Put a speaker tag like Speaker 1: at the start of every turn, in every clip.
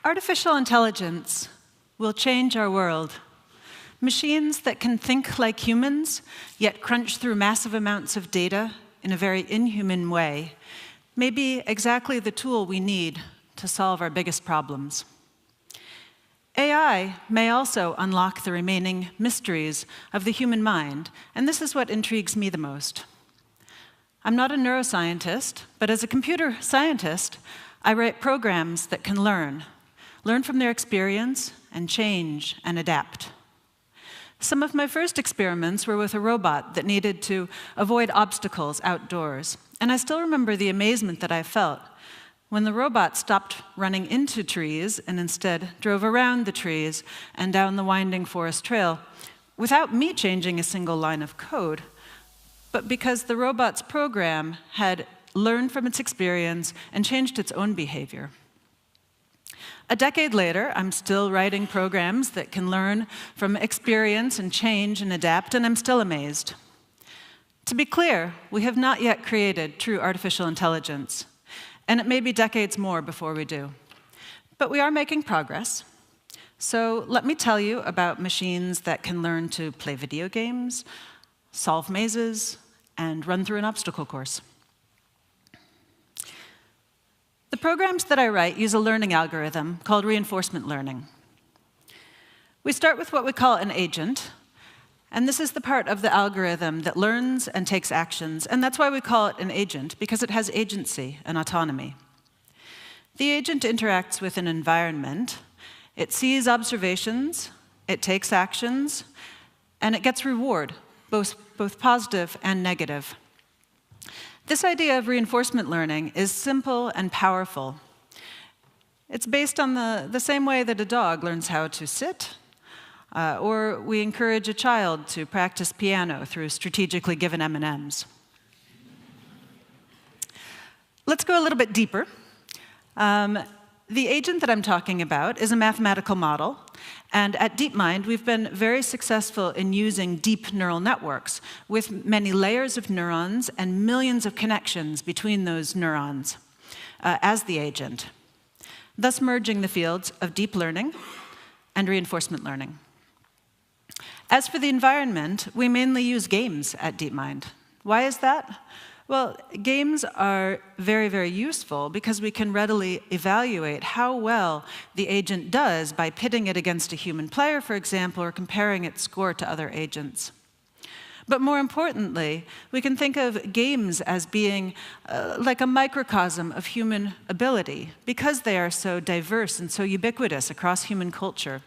Speaker 1: Artificial intelligence will change our world. Machines that can think like humans, yet crunch through massive amounts of data in a very inhuman way, may be exactly the tool we need to solve our biggest problems. AI may also unlock the remaining mysteries of the human mind, and this is what intrigues me the most. I'm not a neuroscientist, but as a computer scientist, I write programs that can learn from their experience, and change and adapt. Some of my first experiments were with a robot that needed to avoid obstacles outdoors, and I still remember the amazement that I felt when the robot stopped running into trees and instead drove around the trees and down the winding forest trail without me changing a single line of code, but because the robot's program had learned from its experience and changed its own behavior. A decade later, I'm still writing programs that can learn from experience and change and adapt, and I'm still amazed. To be clear, we have not yet created true artificial intelligence, and it may be decades more before we do. But we are making progress. So let me tell you about machines that can learn to play video games, solve mazes, and run through an obstacle course. The programs that I write use a learning algorithm called reinforcement learning. We start with what we call an agent, and this is the part of the algorithm that learns and takes actions, and that's why we call it an agent, because it has agency and autonomy. The agent interacts with an environment, it sees observations, it takes actions, and it gets reward, both positive and negative. This idea of reinforcement learning is simple and powerful. It's based on the same way that a dog learns how to sit, or we encourage a child to practice piano through strategically given M&Ms. Let's go a little bit deeper. The agent that I'm talking about is a mathematical model, and at DeepMind, we've been very successful in using deep neural networks with many layers of neurons and millions of connections between those neurons as the agent, thus merging the fields of deep learning and reinforcement learning. As for the environment, we mainly use games at DeepMind. Why is that? Well, games are very, very useful because we can readily evaluate how well the agent does by pitting it against a human player, for example, or comparing its score to other agents. But more importantly, we can think of games as being like a microcosm of human ability because they are so diverse and so ubiquitous across human culture.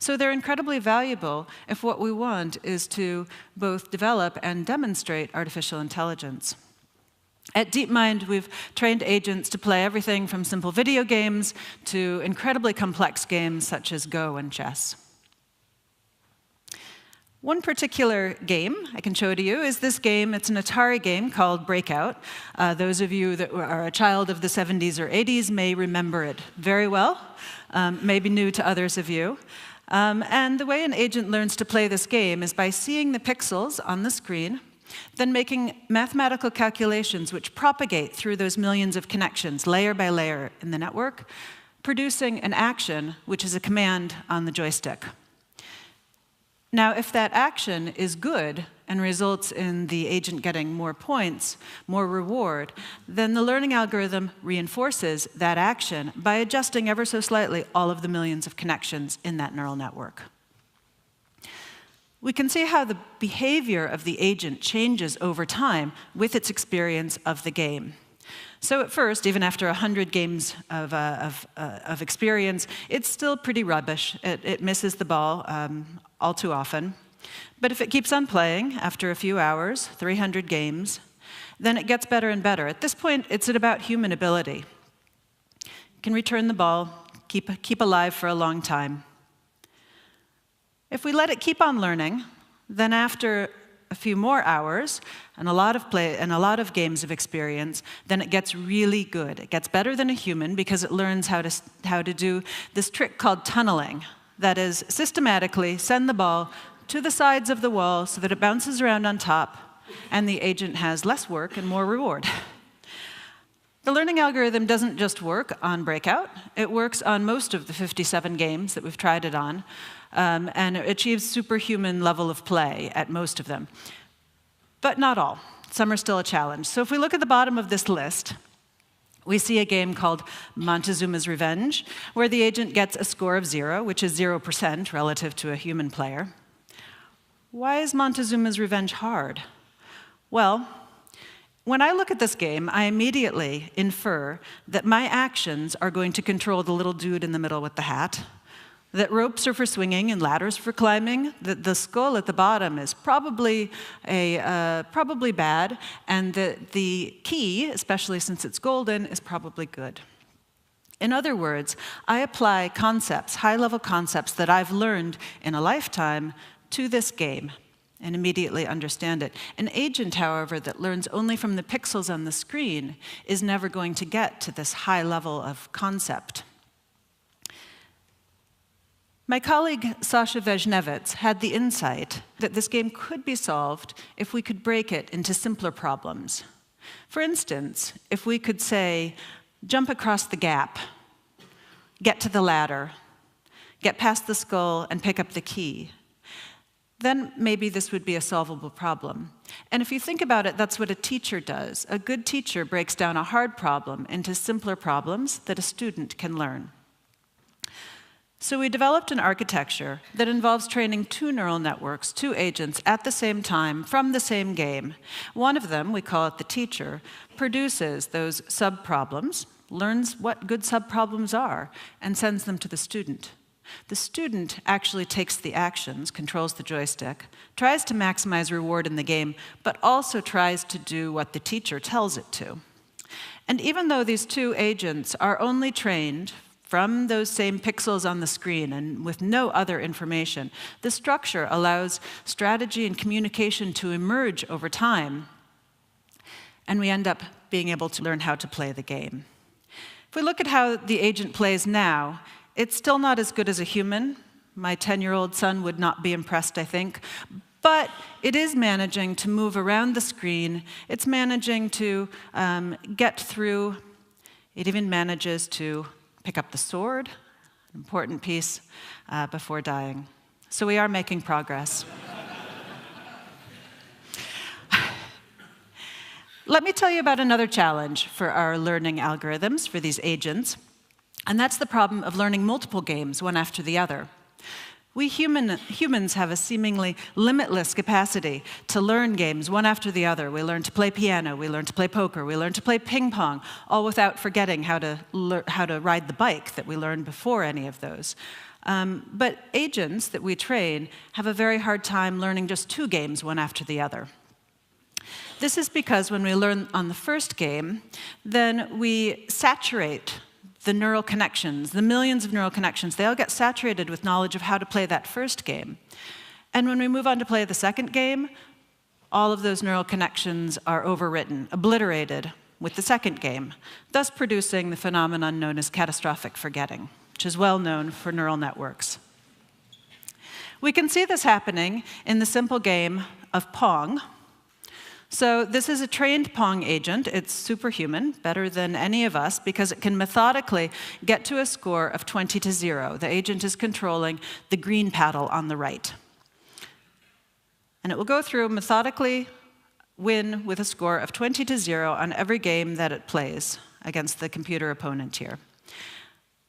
Speaker 1: So they're incredibly valuable if what we want is to both develop and demonstrate artificial intelligence. At DeepMind, we've trained agents to play everything from simple video games to incredibly complex games such as Go and chess. One particular game I can show to you is this game. It's an Atari game called Breakout. Those of you that are a child of the 70s or 80s may remember it very well, maybe new to others of you. And the way an agent learns to play this game is by seeing the pixels on the screen, then making mathematical calculations which propagate through those millions of connections, layer by layer in the network, producing an action, which is a command on the joystick. Now, if that action is good and results in the agent getting more points, more reward, then the learning algorithm reinforces that action by adjusting ever so slightly all of the millions of connections in that neural network. We can see how the behavior of the agent changes over time with its experience of the game. So at first, even after 100 games of experience, it's still pretty rubbish. It misses the ball all too often. But if it keeps on playing after a few hours, 300 games, then it gets better and better. At this point, it's about human ability. It can return the ball, keep alive for a long time. If we let it keep on learning, then after a few more hours and a lot of play and a lot of games of experience, then it gets really good. It gets better than a human because it learns how to do this trick called tunneling. That is, systematically send the ball to the sides of the wall so that it bounces around on top, and the agent has less work and more reward. The learning algorithm doesn't just work on Breakout. It works on most of the 57 games that we've tried it on, and it achieves superhuman level of play at most of them. But not all. Some are still a challenge. So if we look at the bottom of this list, we see a game called Montezumas Revenge, where the agent gets a score of 0, which is 0% relative to a human player. Why is Montezumas Revenge hard? Well, when I look at this game, I immediately infer that my actions are going to control the little dude in the middle with the hat, that ropes are for swinging and ladders for climbing, that the skull at the bottom is probably bad, and that the key, especially since it's golden, is probably good. In other words, I apply concepts, high-level concepts that I've learned in a lifetime to this game and immediately understand it. An agent, however, that learns only from the pixels on the screen is never going to get to this high level of concept. My colleague Sasha Vejnevets had the insight that this game could be solved if we could break it into simpler problems. For instance, if we could say, jump across the gap, get to the ladder, get past the skull, and pick up the key, then maybe this would be a solvable problem. And if you think about it, that's what a teacher does. A good teacher breaks down a hard problem into simpler problems that a student can learn. So we developed an architecture that involves training 2 neural networks, 2 agents at the same time from the same game. One of them, we call it the teacher, produces those sub-problems, learns what good sub-problems are, and sends them to the student. The student actually takes the actions, controls the joystick, tries to maximize reward in the game, but also tries to do what the teacher tells it to. And even though these 2 agents are only trained from those same pixels on the screen and with no other information, the structure allows strategy and communication to emerge over time, and we end up being able to learn how to play the game. If we look at how the agent plays now, it's still not as good as a human. My 10-year-old son would not be impressed, I think. But it is managing to move around the screen. It's managing to get through. It even manages to pick up the sword, an important piece, before dying. So we are making progress. Let me tell you about another challenge for our learning algorithms, for these agents. And that's the problem of learning multiple games, one after the other. We humans have a seemingly limitless capacity to learn games one after the other. We learn to play piano, we learn to play poker, we learn to play ping pong, all without forgetting how to ride the bike that we learned before any of those. But agents that we train have a very hard time learning just 2 games one after the other. This is because when we learn on the first game, then we saturate the neural connections, the millions of neural connections, they all get saturated with knowledge of how to play that first game. And when we move on to play the second game, all of those neural connections are overwritten, obliterated with the second game, thus producing the phenomenon known as catastrophic forgetting, which is well known for neural networks. We can see this happening in the simple game of Pong. So this is a trained Pong agent. It's superhuman, better than any of us, because it can methodically get to a score of 20 to 0. The agent is controlling the green paddle on the right. And it will go through, methodically win with a score of 20 to 0 on every game that it plays against the computer opponent here.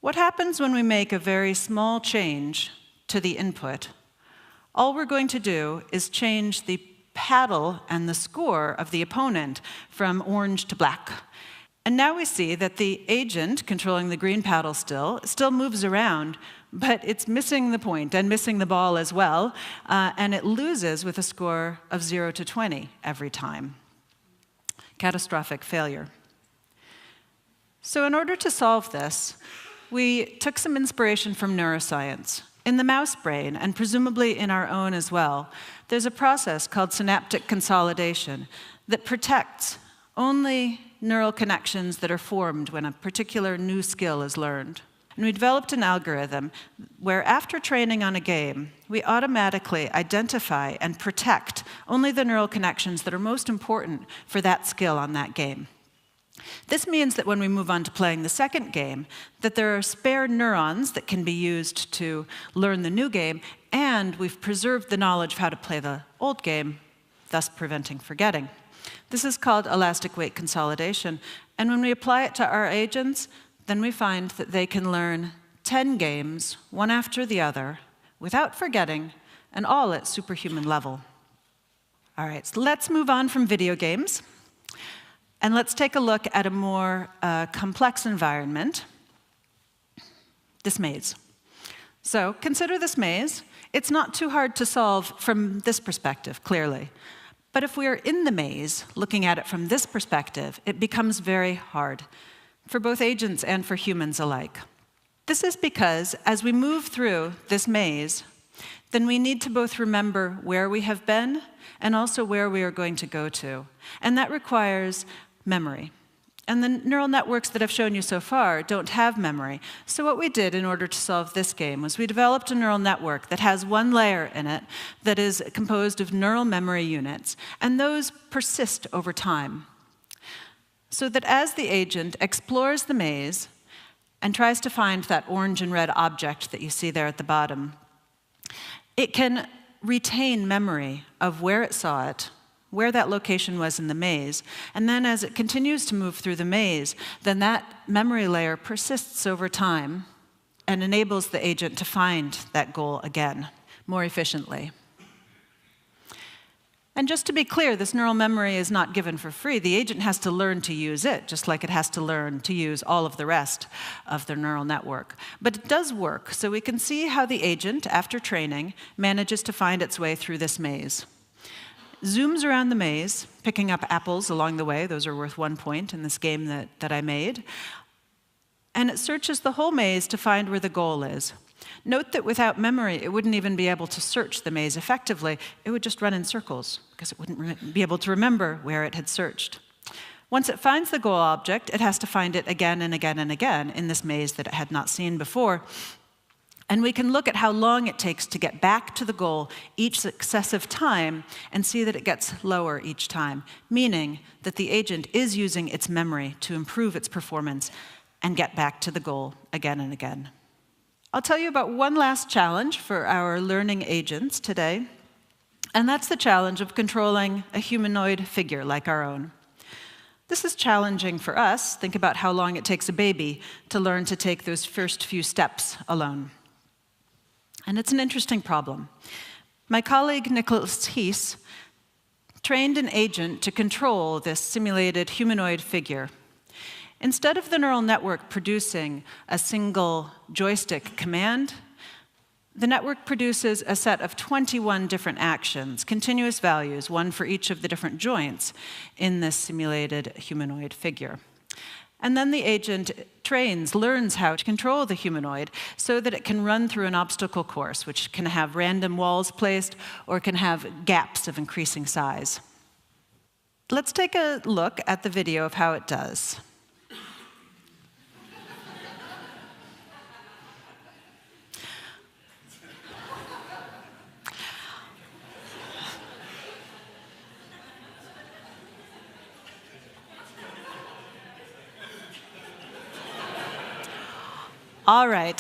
Speaker 1: What happens when we make a very small change to the input? All we're going to do is change the paddle and the score of the opponent from orange to black. And now we see that the agent controlling the green paddle still moves around, but it's missing the point and missing the ball as well, and it loses with a score of 0 to 20 every time. Catastrophic failure. So in order to solve this, we took some inspiration from neuroscience. In the mouse brain, and presumably in our own as well, there's a process called synaptic consolidation that protects only neural connections that are formed when a particular new skill is learned. And we developed an algorithm where after training on a game, we automatically identify and protect only the neural connections that are most important for that skill on that game. This means that when we move on to playing the second game, that there are spare neurons that can be used to learn the new game, and we've preserved the knowledge of how to play the old game, thus preventing forgetting. This is called elastic weight consolidation, and when we apply it to our agents, then we find that they can learn 10 games, one after the other, without forgetting, and all at superhuman level. All right, so let's move on from video games. And let's take a look at a more complex environment, this maze. So consider this maze. It's not too hard to solve from this perspective, clearly. But if we are in the maze, looking at it from this perspective, it becomes very hard for both agents and for humans alike. This is because as we move through this maze, then we need to both remember where we have been and also where we are going to go to. And that requires memory. And the neural networks that I've shown you so far don't have memory. So what we did in order to solve this game was we developed a neural network that has one layer in it that is composed of neural memory units, and those persist over time. So that as the agent explores the maze and tries to find that orange and red object that you see there at the bottom, it can retain memory of where it saw it, where that location was in the maze, and then as it continues to move through the maze, then that memory layer persists over time and enables the agent to find that goal again more efficiently. And just to be clear, this neural memory is not given for free. The agent has to learn to use it, just like it has to learn to use all of the rest of the neural network. But it does work, so we can see how the agent, after training, manages to find its way through this maze. Zooms around the maze, picking up apples along the way. Those are worth 1 point in this game that I made. And it searches the whole maze to find where the goal is. Note that without memory, it wouldn't even be able to search the maze effectively. It would just run in circles, because it wouldn't be able to remember where it had searched. Once it finds the goal object, it has to find it again and again and again in this maze that it had not seen before. And we can look at how long it takes to get back to the goal each successive time and see that it gets lower each time, meaning that the agent is using its memory to improve its performance and get back to the goal again and again. I'll tell you about one last challenge for our learning agents today, and that's the challenge of controlling a humanoid figure like our own. This is challenging for us. Think about how long it takes a baby to learn to take those first few steps alone. And it's an interesting problem. My colleague Nicholas Heese trained an agent to control this simulated humanoid figure. Instead of the neural network producing a single joystick command, the network produces a set of 21 different actions, continuous values, one for each of the different joints in this simulated humanoid figure. And then the agent learns how to control the humanoid so that it can run through an obstacle course, which can have random walls placed or can have gaps of increasing size. Let's take a look at the video of how it does. All right.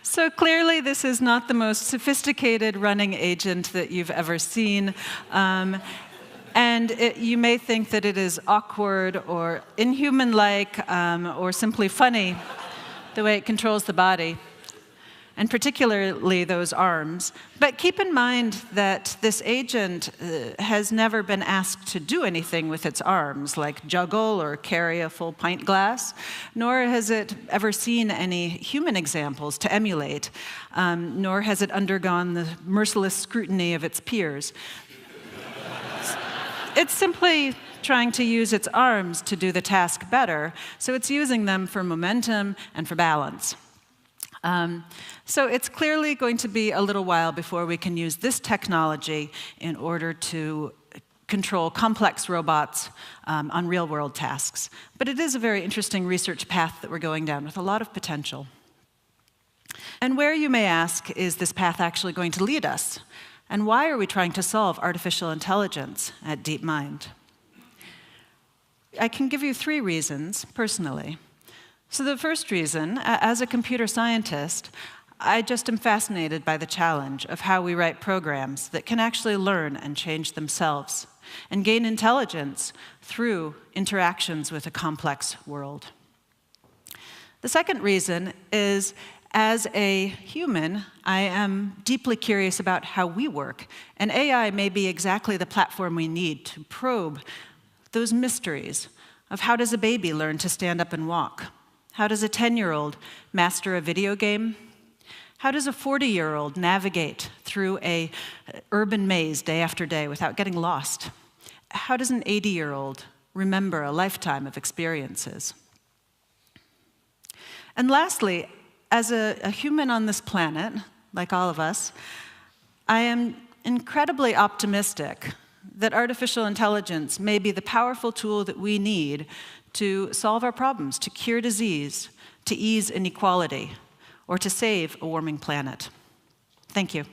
Speaker 1: So clearly, this is not the most sophisticated running agent that you've ever seen. You may think that it is awkward or inhuman-like or simply funny, the way it controls the body, and particularly those arms. But keep in mind that this agent has never been asked to do anything with its arms, like juggle or carry a full pint glass, nor has it ever seen any human examples to emulate, nor has it undergone the merciless scrutiny of its peers. It's simply trying to use its arms to do the task better, so it's using them for momentum and for balance. So it's clearly going to be a little while before we can use this technology in order to control complex robots on real-world tasks. But it is a very interesting research path that we're going down with a lot of potential. And where, you may ask, is this path actually going to lead us? And why are we trying to solve artificial intelligence at DeepMind? I can give you 3 reasons, personally. So the first reason, as a computer scientist, I just am fascinated by the challenge of how we write programs that can actually learn and change themselves and gain intelligence through interactions with a complex world. The second reason is, as a human, I am deeply curious about how we work, and AI may be exactly the platform we need to probe those mysteries of how does a baby learn to stand up and walk? How does a 10-year-old master a video game? How does a 40-year-old navigate through an urban maze day after day without getting lost? How does an 80-year-old remember a lifetime of experiences? And lastly, as a human on this planet, like all of us, I am incredibly optimistic that artificial intelligence may be the powerful tool that we need to solve our problems, to cure disease, to ease inequality, or to save a warming planet. Thank you.